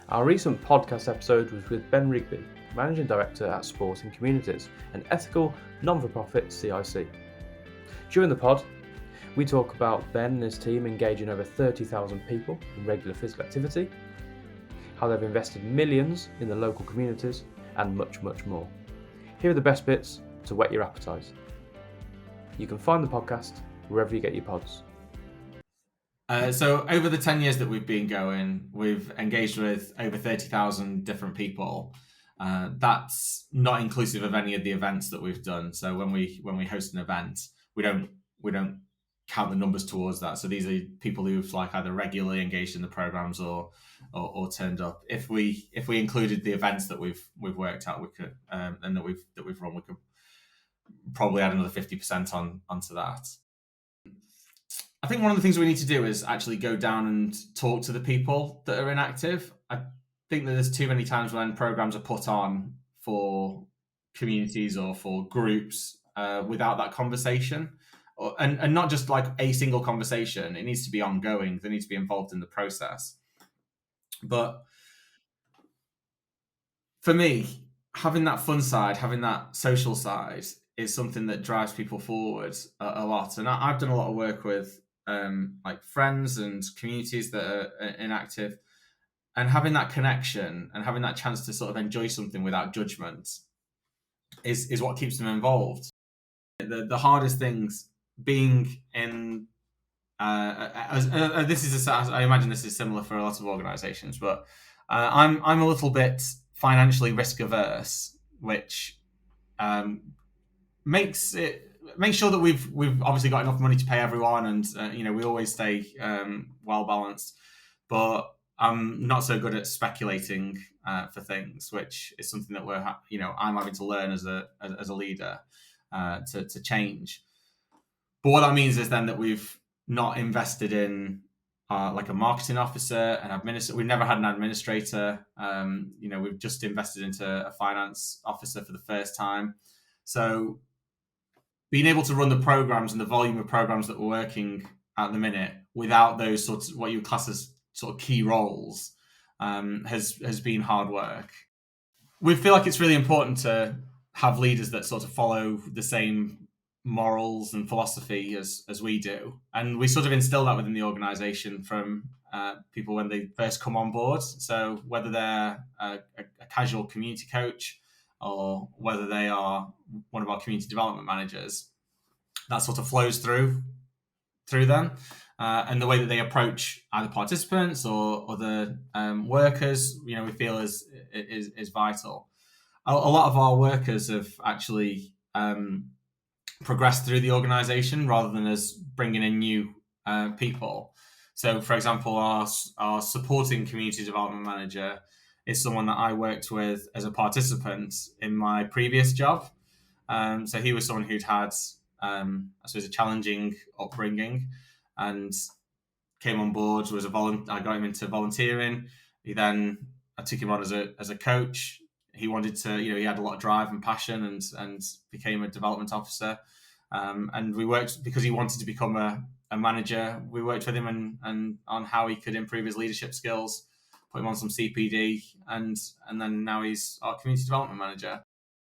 Our recent podcast episode was with Ben Rigby, Managing Director at Sporting Communities, an ethical, non-for-profit CIC. During the pod, we talk about Ben and his team engaging over 30,000 people in regular physical activity, how they've invested millions in the local communities, and much, much more. Here are the best bits to whet your appetite. You can find the podcast wherever you get your pods. So over the 10 years that we've been going, we've engaged with over 30,000 different people. That's not inclusive of any of the events that we've done. So when we host an event, we don't count the numbers towards that. So these are people who've either regularly engaged in the programs or turned up. If we included the events that we've worked out, we could and that we've run, we could probably add another 50% onto that. I think one of the things we need to do is actually go down and talk to the people that are inactive. I think that there's too many times when programs are put on for communities or for groups without that conversation, and not just a single conversation. It needs to be ongoing. They need to be involved in the process. But for me, having that fun side, having that social side is something that drives people forward a lot. And I've done a lot of work with friends and communities that are inactive, and having that connection and having that chance to sort of enjoy something without judgment is what keeps them involved. The hardest things being in this is I imagine this is similar for a lot of organizations, but I'm a little bit financially risk averse, which makes sure that we've obviously got enough money to pay everyone, and we always stay well balanced. But I'm not so good at speculating for things, which is something that I'm having to learn as a leader to change. But what that means is then that we've not invested in a marketing officer, an administrator. We've never had an administrator. We've just invested into a finance officer for the first time. So being able to run the programs and the volume of programs that we're working at the minute without those sorts of what you would class as sort of key roles has been hard work. We feel like it's really important to have leaders that sort of follow the same morals and philosophy as we do, and we sort of instill that within the organization from people when they first come on board. So whether they're a casual community coach or whether they are one of our community development managers, that sort of flows through them, and the way that they approach either participants or other workers, we feel is vital. A lot of our workers have actually progressed through the organization rather than as bringing in new people. So, for example, our supporting community development manager is someone that I worked with as a participant in my previous job. So he was someone who'd had, I suppose, a challenging upbringing and came on board. I got him into volunteering. I took him on as a coach. He wanted to, he had a lot of drive and passion, and became a development officer. And we worked because he wanted to become a manager. We worked with him and on how he could improve his leadership skills, put him on some CPD, and then now he's our community development manager.